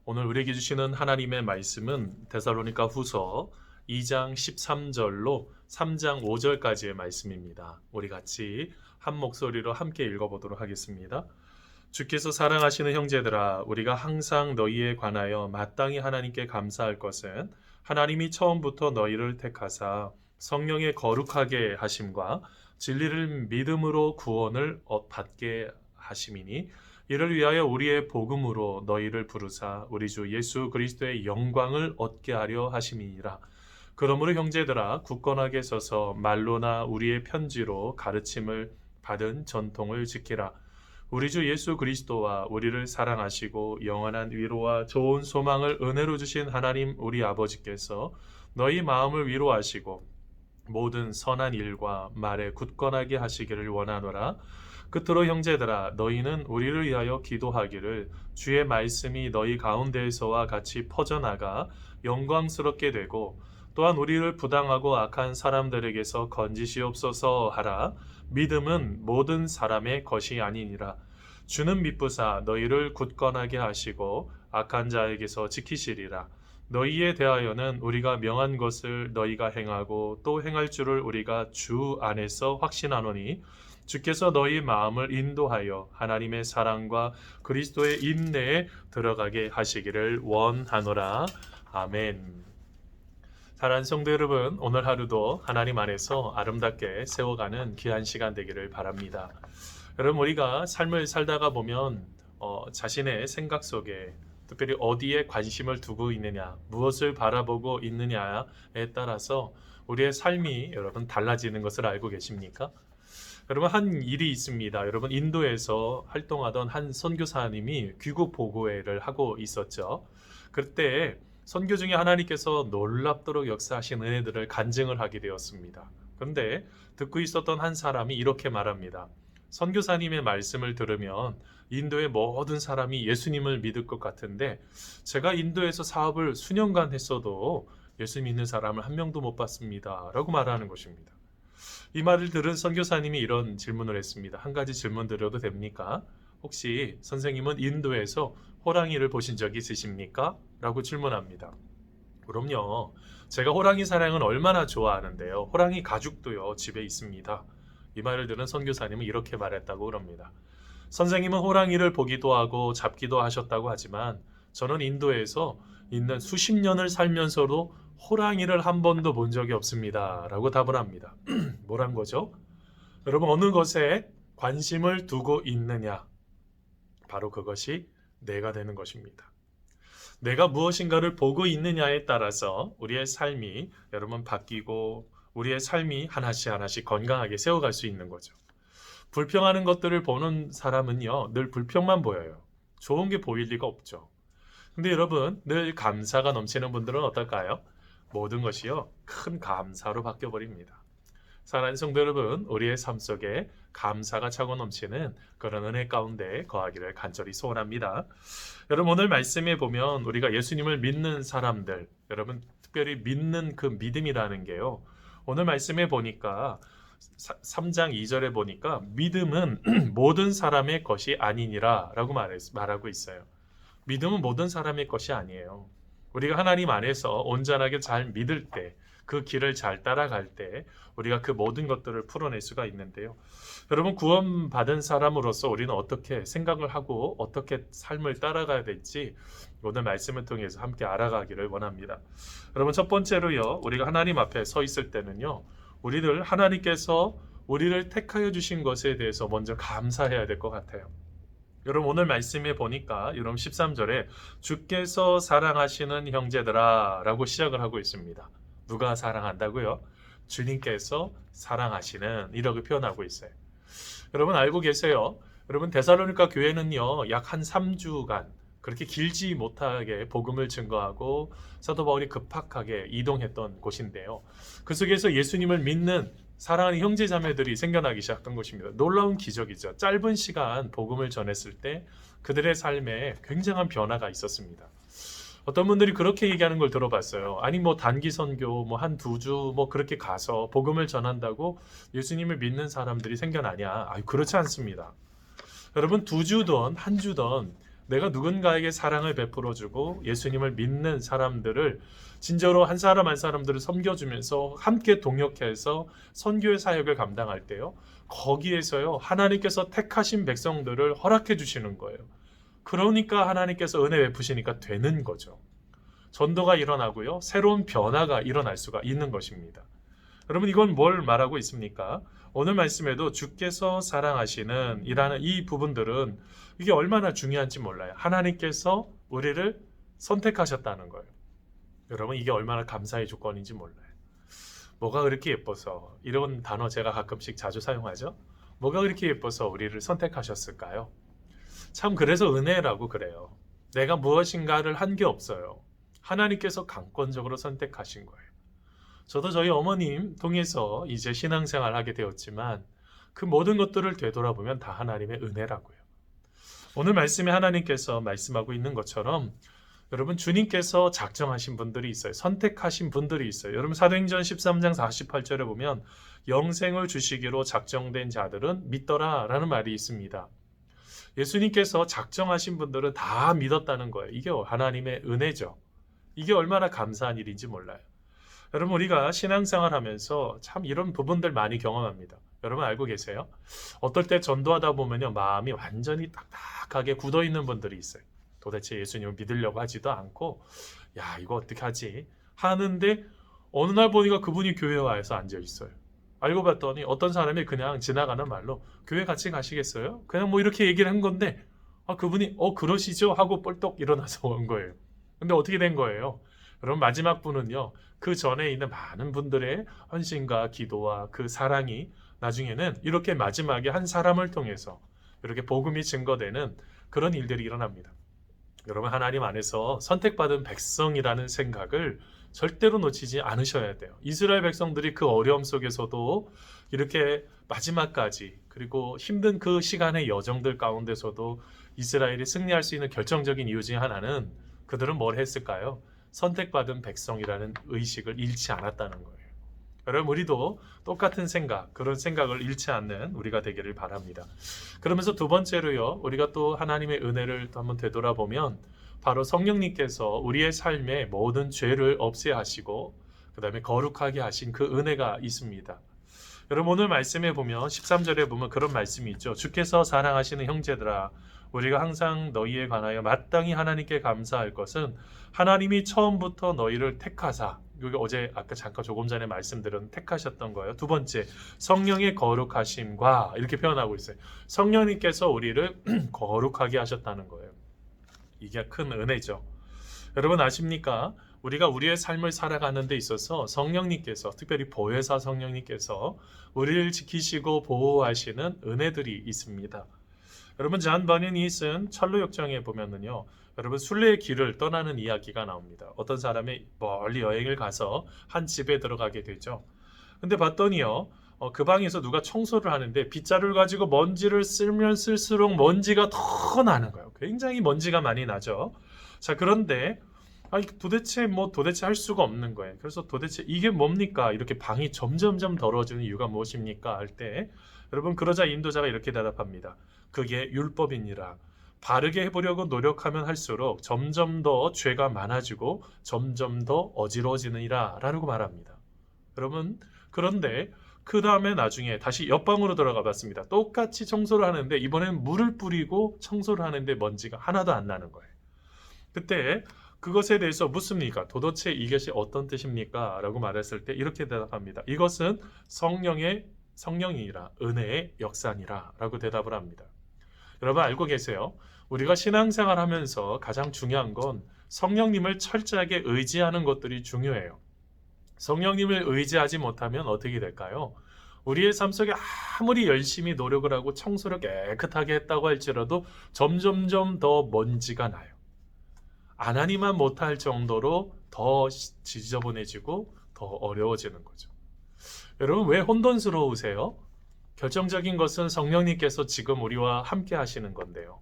오늘 우리에게 주시는 하나님의 말씀은 데살로니가 후서 2장 13절로 3장 5절까지의 말씀입니다. 우리 같이 한 목소리로 함께 읽어보도록 하겠습니다. 주께서 사랑하시는 형제들아, 우리가 항상 너희에 관하여 마땅히 하나님께 감사할 것은 하나님이 처음부터 너희를 택하사 성령의 거룩하게 하심과 진리를 믿음으로 구원을 받게 하심이니, 이를 위하여 우리의 복음으로 너희를 부르사 우리 주 예수 그리스도의 영광을 얻게 하려 하심이니라. 그러므로 형제들아, 굳건하게 서서 말로나 우리의 편지로 가르침을 받은 전통을 지키라. 우리 주 예수 그리스도와 우리를 사랑하시고 영원한 위로와 좋은 소망을 은혜로 주신 하나님 우리 아버지께서 너희 마음을 위로하시고 모든 선한 일과 말에 굳건하게 하시기를 원하노라. 끝으로 형제들아, 너희는 우리를 위하여 기도하기를, 주의 말씀이 너희 가운데에서와 같이 퍼져나가 영광스럽게 되고 또한 우리를 부당하고 악한 사람들에게서 건지시옵소서 하라. 믿음은 모든 사람의 것이 아니니라. 주는 미쁘사 너희를 굳건하게 하시고 악한 자에게서 지키시리라. 너희에 대하여는 우리가 명한 것을 너희가 행하고 또 행할 줄을 우리가 주 안에서 확신하노니, 주께서 너희 마음을 인도하여 하나님의 사랑과 그리스도의 인내에 들어가게 하시기를 원하노라. 아멘. 사랑하는 성도 여러분, 오늘 하루도 하나님 안에서 아름답게 세워가는 귀한 시간 되기를 바랍니다. 여러분, 우리가 삶을 살다가 보면 자신의 생각 속에 특별히 어디에 관심을 두고 있느냐, 무엇을 바라보고 있느냐에 따라서 우리의 삶이 여러분 달라지는 것을 알고 계십니까? 여러분, 한 일이 있습니다. 여러분, 인도에서 활동하던 한 선교사님이 귀국 보고회를 하고 있었죠. 그때 선교 중에 하나님께서 놀랍도록 역사하신 은혜들을 간증을 하게 되었습니다. 그런데 듣고 있었던 한 사람이 이렇게 말합니다. 선교사님의 말씀을 들으면 인도의 모든 사람이 예수님을 믿을 것 같은데, 제가 인도에서 사업을 수년간 했어도 예수 믿는 사람을 한 명도 못 봤습니다 라고 말하는 것입니다. 이 말을 들은 선교사님이 이런 질문을 했습니다. 한 가지 질문 드려도 됩니까? 혹시 선생님은 인도에서 호랑이를 보신 적이 있으십니까? 라고 질문합니다. 그럼요. 제가 호랑이 사냥은 얼마나 좋아하는데요. 호랑이 가죽도요, 집에 있습니다. 이 말을 들은 선교사님은 이렇게 말했다고 그럽니다. 선생님은 호랑이를 보기도 하고 잡기도 하셨다고 하지만 저는 인도에서 있는 수십 년을 살면서도 호랑이를 한 번도 본 적이 없습니다 라고 답을 합니다. 뭐란 거죠? 여러분, 어느 것에 관심을 두고 있느냐, 바로 그것이 내가 되는 것입니다. 내가 무엇인가를 보고 있느냐에 따라서 우리의 삶이 여러분 바뀌고 우리의 삶이 하나씩 하나씩 건강하게 세워갈 수 있는 거죠. 불평하는 것들을 보는 사람은요, 늘 불평만 보여요. 좋은 게 보일 리가 없죠. 근데 여러분, 늘 감사가 넘치는 분들은 어떨까요? 모든 것이요, 큰 감사로 바뀌어버립니다. 사랑하는 성도 여러분, 우리의 삶 속에 감사가 차고 넘치는 그런 은혜 가운데 거하기를 간절히 소원합니다. 여러분, 오늘 말씀에 보면 우리가 예수님을 믿는 사람들, 여러분 특별히 믿는 그 믿음이라는 게요, 오늘 말씀에 보니까 3장 2절에 보니까 믿음은 모든 사람의 것이 아니니라 라고 말하고 있어요. 믿음은 모든 사람의 것이 아니에요. 우리가 하나님 안에서 온전하게 잘 믿을 때, 그 길을 잘 따라갈 때 우리가 그 모든 것들을 풀어낼 수가 있는데요. 여러분, 구원받은 사람으로서 우리는 어떻게 생각을 하고 어떻게 삶을 따라가야 될지 오늘 말씀을 통해서 함께 알아가기를 원합니다. 여러분, 첫 번째로요, 우리가 하나님 앞에 서 있을 때는요, 우리들 하나님께서 우리를 택하여 주신 것에 대해서 먼저 감사해야 될 것 같아요. 여러분, 오늘 말씀에 보니까 여러분 13절에 주께서 사랑하시는 형제들아 라고 시작을 하고 있습니다. 누가 사랑한다고요? 주님께서 사랑하시는, 이렇게 표현하고 있어요. 여러분, 알고 계세요? 여러분, 데살로니가 교회는요, 약 한 3주간 그렇게 길지 못하게 복음을 증거하고 사도 바울이 급박하게 이동했던 곳인데요. 그 속에서 예수님을 믿는 사랑하는 형제 자매들이 생겨나기 시작한 것입니다. 놀라운 기적이죠. 짧은 시간 복음을 전했을 때 그들의 삶에 굉장한 변화가 있었습니다. 어떤 분들이 그렇게 얘기하는 걸 들어봤어요. 아니, 뭐 단기 선교 뭐 한 2주 뭐 그렇게 가서 복음을 전한다고 예수님을 믿는 사람들이 생겨나냐? 그렇지 않습니다. 여러분, 2주든 한 주든 내가 누군가에게 사랑을 베풀어주고 예수님을 믿는 사람들을 진짜로 한 사람 한 사람들을 섬겨주면서 함께 동역해서 선교의 사역을 감당할 때요. 거기에서요. 하나님께서 택하신 백성들을 허락해 주시는 거예요. 그러니까 하나님께서 은혜 베푸시니까 되는 거죠. 전도가 일어나고요. 새로운 변화가 일어날 수가 있는 것입니다. 여러분 이건 뭘 말하고 있습니까? 오늘 말씀에도 주께서 사랑하시는 이라는 이 부분들은 이게 얼마나 중요한지 몰라요. 하나님께서 우리를 선택하셨다는 거예요. 여러분 이게 얼마나 감사의 조건인지 몰라요. 뭐가 그렇게 예뻐서 이런 단어 제가 가끔씩 자주 사용하죠. 뭐가 그렇게 예뻐서 우리를 선택하셨을까요? 참 그래서 은혜라고 그래요. 내가 무엇인가를 한 게 없어요. 하나님께서 강권적으로 선택하신 거예요. 저도 저희 어머님 통해서 이제 신앙생활을 하게 되었지만 그 모든 것들을 되돌아보면 다 하나님의 은혜라고요. 오늘 말씀에 하나님께서 말씀하고 있는 것처럼 여러분 주님께서 작정하신 분들이 있어요. 선택하신 분들이 있어요. 여러분 사도행전 13장 48절에 보면 영생을 주시기로 작정된 자들은 믿더라 라는 말이 있습니다. 예수님께서 작정하신 분들은 다 믿었다는 거예요. 이게 하나님의 은혜죠. 이게 얼마나 감사한 일인지 몰라요. 여러분 우리가 신앙생활 하면서 참 이런 부분들 많이 경험합니다. 여러분 알고 계세요? 어떨 때 전도하다 보면요. 마음이 완전히 딱딱하게 굳어있는 분들이 있어요. 도대체 예수님을 믿으려고 하지도 않고 야 이거 어떻게 하지? 하는데 어느 날 보니까 그분이 교회에 와서 앉아있어요. 알고 봤더니 어떤 사람이 그냥 지나가는 말로 교회 같이 가시겠어요? 그냥 뭐 이렇게 얘기를 한 건데 그분이 그러시죠? 하고 뻘떡 일어나서 온 거예요. 근데 어떻게 된 거예요? 여러분 마지막 분은요. 그 전에 있는 많은 분들의 헌신과 기도와 그 사랑이 나중에는 이렇게 마지막에 한 사람을 통해서 이렇게 복음이 증거되는 그런 일들이 일어납니다. 여러분 하나님 안에서 선택받은 백성이라는 생각을 절대로 놓치지 않으셔야 돼요. 이스라엘 백성들이 그 어려움 속에서도 이렇게 마지막까지 그리고 힘든 그 시간의 여정들 가운데서도 이스라엘이 승리할 수 있는 결정적인 이유 중에 하나는 그들은 뭘 했을까요? 선택받은 백성이라는 의식을 잃지 않았다는 거예요. 여러분 우리도 똑같은 생각, 그런 생각을 잃지 않는 우리가 되기를 바랍니다. 그러면서 두 번째로요. 우리가 또 하나님의 은혜를 또 한번 되돌아보면 바로 성령님께서 우리의 삶에 모든 죄를 없애하시고 그 다음에 거룩하게 하신 그 은혜가 있습니다. 여러분 오늘 말씀에 보면 13절에 보면 그런 말씀이 있죠. 주께서 사랑하시는 형제들아 우리가 항상 너희에 관하여 마땅히 하나님께 감사할 것은 하나님이 처음부터 너희를 택하사 여기 어제 아까 잠깐 조금 전에 말씀드린 택하셨던 거예요. 두 번째 성령의 거룩하심과 이렇게 표현하고 있어요. 성령님께서 우리를 거룩하게 하셨다는 거예요. 이게 큰 은혜죠. 여러분 아십니까? 우리가 우리의 삶을 살아가는 데 있어서 성령님께서 특별히 보혜사 성령님께서 우리를 지키시고 보호하시는 은혜들이 있습니다. 여러분 잔 버닌이 쓴 철로 역정에 보면은요. 여러분 순례의 길을 떠나는 이야기가 나옵니다. 어떤 사람이 멀리 여행을 가서 한 집에 들어가게 되죠. 근데 봤더니요. 그 방에서 누가 청소를 하는데 빗자루를 가지고 먼지를 쓸면 쓸수록 먼지가 더 나는 거예요. 굉장히 먼지가 많이 나죠. 자 그런데 도대체 할 수가 없는 거예요. 그래서 도대체 이게 뭡니까? 이렇게 방이 점점점 더러워지는 이유가 무엇입니까? 할 때 여러분 그러자 인도자가 이렇게 대답합니다. 그게 율법이니라. 바르게 해보려고 노력하면 할수록 점점 더 죄가 많아지고 점점 더 어지러워지느니라 라고 말합니다. 여러분 그런데 그 다음에 나중에 다시 옆방으로 들어가 봤습니다. 똑같이 청소를 하는데 이번엔 물을 뿌리고 청소를 하는데 먼지가 하나도 안 나는 거예요. 그때 그것에 대해서 묻습니까? 도대체 이것이 어떤 뜻입니까? 라고 말했을 때 이렇게 대답합니다. 이것은 성령이라 은혜의 역사니라 라고 대답을 합니다. 여러분 알고 계세요? 우리가 신앙생활 하면서 가장 중요한 건 성령님을 철저하게 의지하는 것들이 중요해요. 성령님을 의지하지 못하면 어떻게 될까요? 우리의 삶 속에 아무리 열심히 노력을 하고 청소를 깨끗하게 했다고 할지라도 점점점 더 먼지가 나요. 안 하니만 못할 정도로 더 지저분해지고 더 어려워지는 거죠. 여러분 왜 혼돈스러우세요? 결정적인 것은 성령님께서 지금 우리와 함께 하시는 건데요.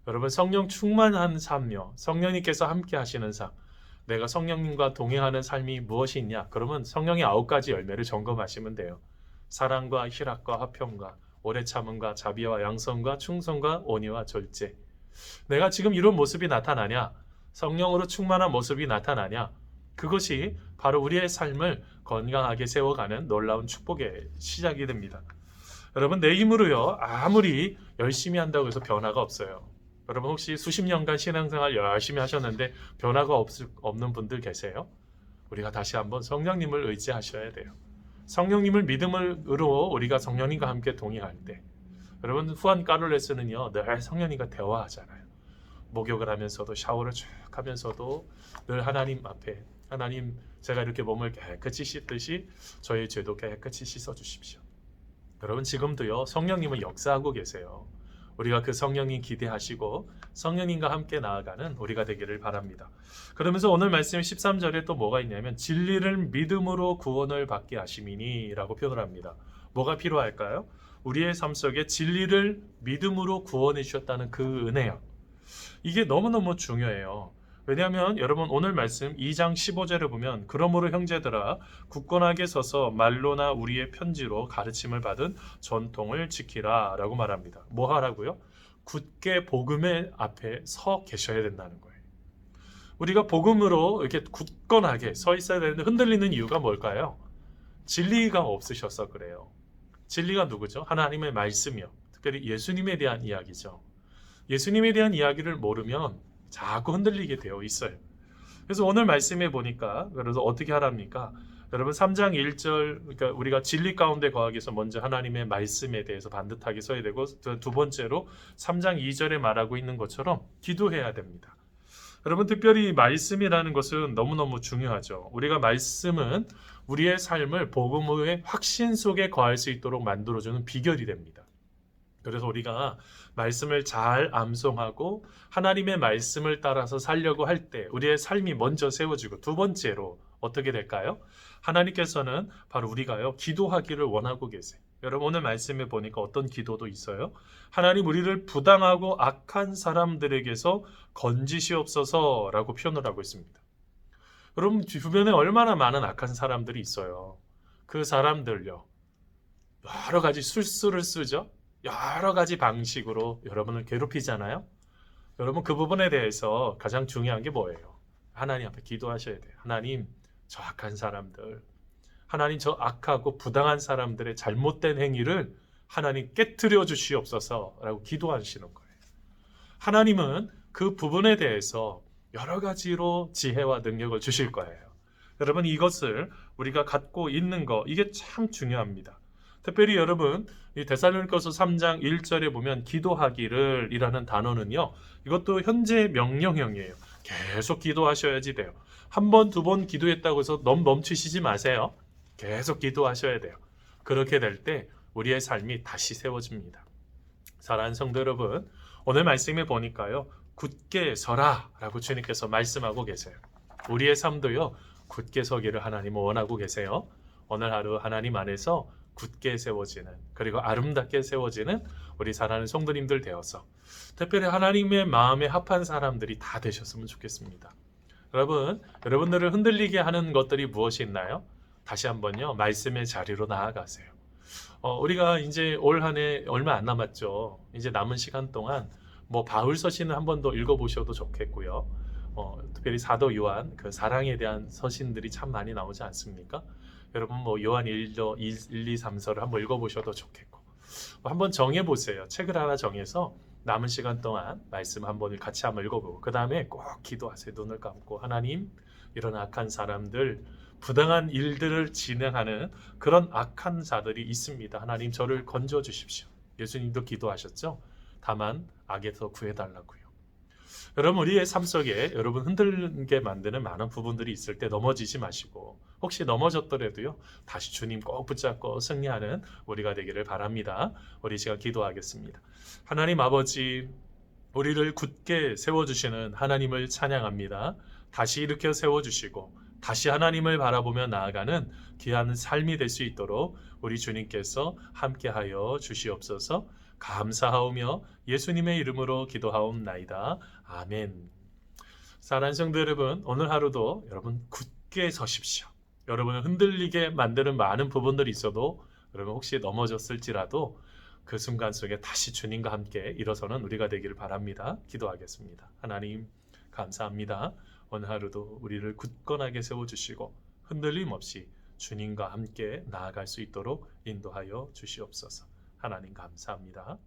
여러분 성령 충만한 삶요. 성령님께서 함께 하시는 삶. 내가 성령님과 동행하는 삶이 무엇이 있냐? 그러면 성령의 9가지 열매를 점검하시면 돼요. 사랑과 희락과 화평과 오래 참음과 자비와 양선과 충성과 온유와 절제. 내가 지금 이런 모습이 나타나냐? 성령으로 충만한 모습이 나타나냐? 그것이 바로 우리의 삶을 건강하게 세워가는 놀라운 축복의 시작이 됩니다. 여러분, 내 힘으로요, 아무리 열심히 한다고 해서 변화가 없어요. 여러분, 혹시 수십 년간 신앙생활 열심히 하셨는데 변화가 없는 분들 계세요? 우리가 다시 한번 성령님을 의지하셔야 돼요. 성령님을 믿음으로 우리가 성령님과 함께 동의할 때, 여러분, 후안 까를레스는요 늘 성령님과 대화하잖아요. 목욕을 하면서도, 샤워를 쭉 하면서도 늘 하나님 앞에, 하나님, 제가 이렇게 몸을 깨끗이 씻듯이 저의 죄도 깨끗이 씻어주십시오. 여러분, 지금도요 성령님은 역사하고 계세요. 우리가 그 성령님 기대하시고 성령님과 함께 나아가는 우리가 되기를 바랍니다. 그러면서 오늘 말씀 13절에 또 뭐가 있냐면 진리를 믿음으로 구원을 받게 하심이니 라고 표현을 합니다. 뭐가 필요할까요? 우리의 삶 속에 진리를 믿음으로 구원해 주셨다는 그 은혜요. 이게 너무너무 중요해요. 왜냐하면 여러분, 오늘 말씀 2장 15절에 보면 그러므로 형제들아 굳건하게 서서 말로나 우리의 편지로 가르침을 받은 전통을 지키라 라고 말합니다. 뭐 하라고요? 굳게 복음의 앞에 서 계셔야 된다는 거예요. 우리가 복음으로 이렇게 굳건하게 서 있어야 되는데 흔들리는 이유가 뭘까요? 진리가 없으셔서 그래요. 진리가 누구죠? 하나님의 말씀이요. 특별히 예수님에 대한 이야기죠. 예수님에 대한 이야기를 모르면 자꾸 흔들리게 되어 있어요. 그래서 오늘 말씀해 보니까 그래서 어떻게 하랍니까? 여러분, 3장 1절, 그러니까 우리가 진리 가운데 거하기 위해서 먼저 하나님의 말씀에 대해서 반듯하게 서야 되고, 두 번째로 3장 2절에 말하고 있는 것처럼 기도해야 됩니다. 여러분, 특별히 말씀이라는 것은 너무너무 중요하죠. 우리가 말씀은 우리의 삶을 복음의 확신 속에 거할 수 있도록 만들어주는 비결이 됩니다. 그래서 우리가 말씀을 잘 암송하고 하나님의 말씀을 따라서 살려고 할 때 우리의 삶이 먼저 세워지고, 두 번째로 어떻게 될까요? 하나님께서는 바로 우리가요 기도하기를 원하고 계세요. 여러분, 오늘 말씀에 보니까 어떤 기도도 있어요. 하나님, 우리를 부당하고 악한 사람들에게서 건지시옵소서 라고 표현을 하고 있습니다. 여러분, 주변에 얼마나 많은 악한 사람들이 있어요. 그 사람들요 여러 가지 술수를 쓰죠. 여러 가지 방식으로 여러분을 괴롭히잖아요. 여러분, 그 부분에 대해서 가장 중요한 게 뭐예요? 하나님 앞에 기도하셔야 돼요. 하나님, 저 악한 사람들, 하나님, 저 악하고 부당한 사람들의 잘못된 행위를 하나님 깨트려 주시옵소서 라고 기도하시는 거예요. 하나님은 그 부분에 대해서 여러 가지로 지혜와 능력을 주실 거예요. 여러분, 이것을 우리가 갖고 있는 거, 이게 참 중요합니다. 특별히 여러분, 이 데살로니가서 3장 1절에 보면 기도하기를 이라는 단어는요, 이것도 현재 명령형이에요. 계속 기도하셔야지 돼요. 한 번, 두 번 기도했다고 해서 멈추시지 마세요. 계속 기도하셔야 돼요. 그렇게 될 때 우리의 삶이 다시 세워집니다. 사랑하는 성도 여러분, 오늘 말씀에 보니까요, 굳게 서라 라고 주님께서 말씀하고 계세요. 우리의 삶도요 굳게 서기를 하나님은 원하고 계세요. 오늘 하루 하나님 안에서 굳게 세워지는, 그리고 아름답게 세워지는 우리 사랑하는 성도님들 되어서 특별히 하나님의 마음에 합한 사람들이 다 되셨으면 좋겠습니다. 여러분들을 흔들리게 하는 것들이 무엇이 있나요? 다시 한번요 말씀의 자리로 나아가세요. 우리가 이제 올 한 해 얼마 안 남았죠. 이제 남은 시간 동안 바울 서신을 한 번 더 읽어보셔도 좋겠고요. 특별히 사도 요한 그 사랑에 대한 서신들이 참 많이 나오지 않습니까? 여러분, 요한 1, 2, 3서를 한번 읽어보셔도 좋겠고, 한번 정해보세요. 책을 하나 정해서 남은 시간 동안 말씀 한 번을 같이 한번 읽어보고, 그 다음에 꼭 기도하세요. 눈을 감고, 하나님, 이런 악한 사람들, 부당한 일들을 진행하는 그런 악한 자들이 있습니다. 하나님, 저를 건져 주십시오. 예수님도 기도하셨죠? 다만 악에서 구해달라고요. 여러분, 우리의 삶 속에 여러분 흔들게 만드는 많은 부분들이 있을 때 넘어지지 마시고, 혹시 넘어졌더라도요 다시 주님 꼭 붙잡고 승리하는 우리가 되기를 바랍니다. 우리 시간 기도하겠습니다. 하나님 아버지, 우리를 굳게 세워주시는 하나님을 찬양합니다. 다시 일으켜 세워주시고 다시 하나님을 바라보며 나아가는 귀한 삶이 될 수 있도록 우리 주님께서 함께하여 주시옵소서. 감사하오며 예수님의 이름으로 기도하옵나이다. 아멘. 사랑하는 성도 여러분, 오늘 하루도 여러분 굳게 서십시오. 여러분을 흔들리게 만드는 많은 부분들이 있어도 여러분 혹시 넘어졌을지라도 그 순간 속에 다시 주님과 함께 일어서는 우리가 되기를 바랍니다. 기도하겠습니다. 하나님 감사합니다. 오늘 하루도 우리를 굳건하게 세워주시고 흔들림 없이 주님과 함께 나아갈 수 있도록 인도하여 주시옵소서. 하나님 감사합니다.